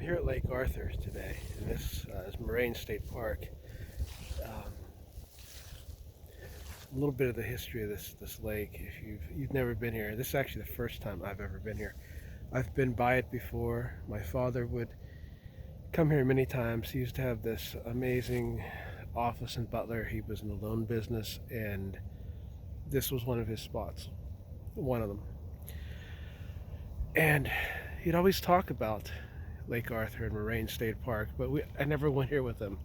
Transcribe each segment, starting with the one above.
here at Lake Arthur today, and this is Moraine State Park. Um, a little bit of the history of this lake. If you've never been here, this is actually the first time I've ever been here. I've been by it before. My father would come here many times. He used to have this amazing office in Butler. He was in the loan business, and this was one of his spots, one of them. And he'd always talk about Lake Arthur and Moraine State Park, but I never went here with him.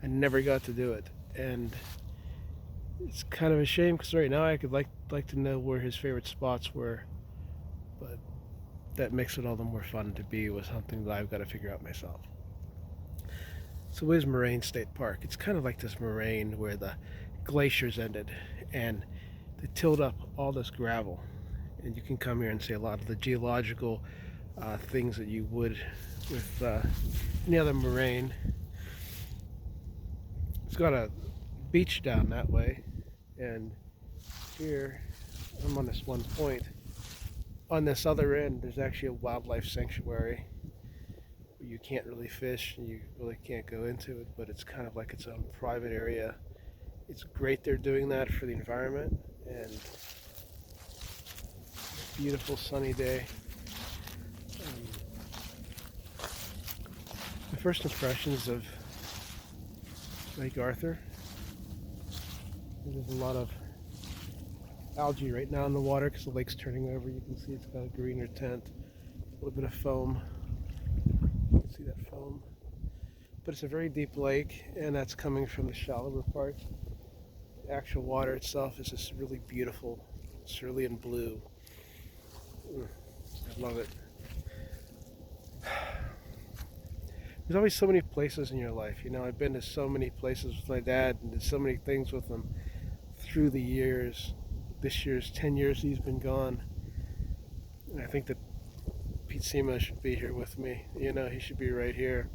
I never got to do it, and it's kind of a shame because right now I could like to know where his favorite spots were, but that makes it all the more fun to be with something that I've got to figure out myself. So what is Moraine State Park? It's kind of like this moraine where the glaciers ended, and they tilled up all this gravel, and you can come here and see a lot of the geological things that you would with any other moraine. It's got a beach down that way, and here I'm on this one point. On this other end, there's actually a wildlife sanctuary where you can't really fish and you really can't go into it, but it's kind of like its own private area. It's great they're doing that for the environment, and beautiful sunny day. My first impressions of Lake Arthur. There's a lot of algae right now in the water because the lake's turning over. You can see it's got a greener tint, a little bit of foam. You can see that foam. But it's a very deep lake, and that's coming from the shallower part. The actual water itself is just really beautiful, cerulean blue. I love it. There's always so many places in your life. You know, I've been to so many places with my dad and did so many things with him through the years. This year's 10 years he's been gone. And I think that Pete Sema should be here with me. You know, he should be right here.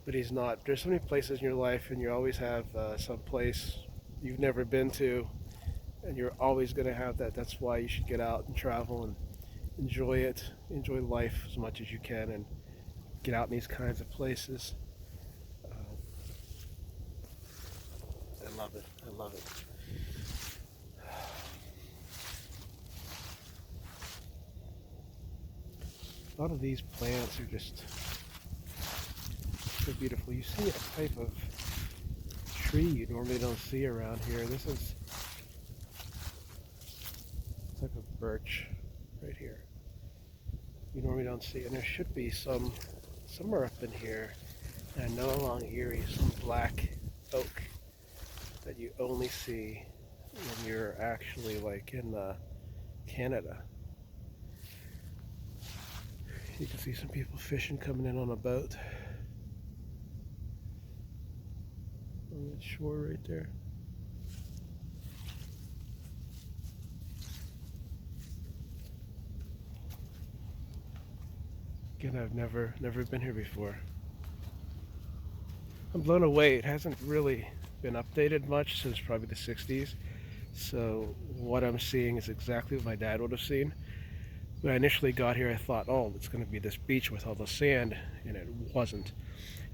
But he's not. There's so many places in your life, and you always have some place you've never been to, and you're always going to have that. That's why you should get out and travel and enjoy it. Enjoy life as much as you can, and get out in these kinds of places. I love it. I love it. A lot of these plants are just so beautiful. You see a type of tree you normally don't see around here. This is a type of birch right here. You normally don't see, and there should be somewhere up in here, and I know along Erie, some black oak that you only see when you're actually like in Canada. You can see some people fishing coming in on a boat on that shore right there. Again, I've never been here before. I'm blown away. It hasn't really been updated much since probably the 60s. So what I'm seeing is exactly what my dad would have seen. When I initially got here, I thought, oh, it's going to be this beach with all the sand, and it wasn't.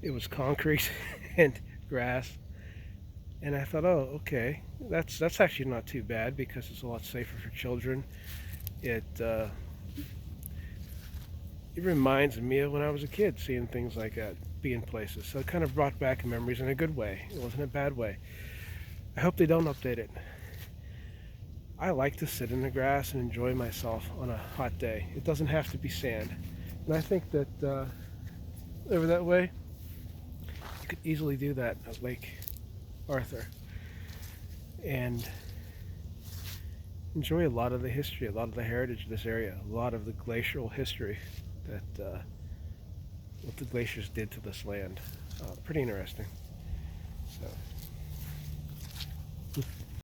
It was concrete and grass. And I thought, oh, okay, that's actually not too bad because it's a lot safer for children. It reminds me of when I was a kid, seeing things like that, being places. So it kind of brought back memories in a good way. It wasn't a bad way. I hope they don't update it. I like to sit in the grass and enjoy myself on a hot day. It doesn't have to be sand. And I think that over that way, you could easily do that at Lake Arthur and enjoy a lot of the history, a lot of the heritage of this area, a lot of the glacial history that what the glaciers did to this land. Pretty interesting. So.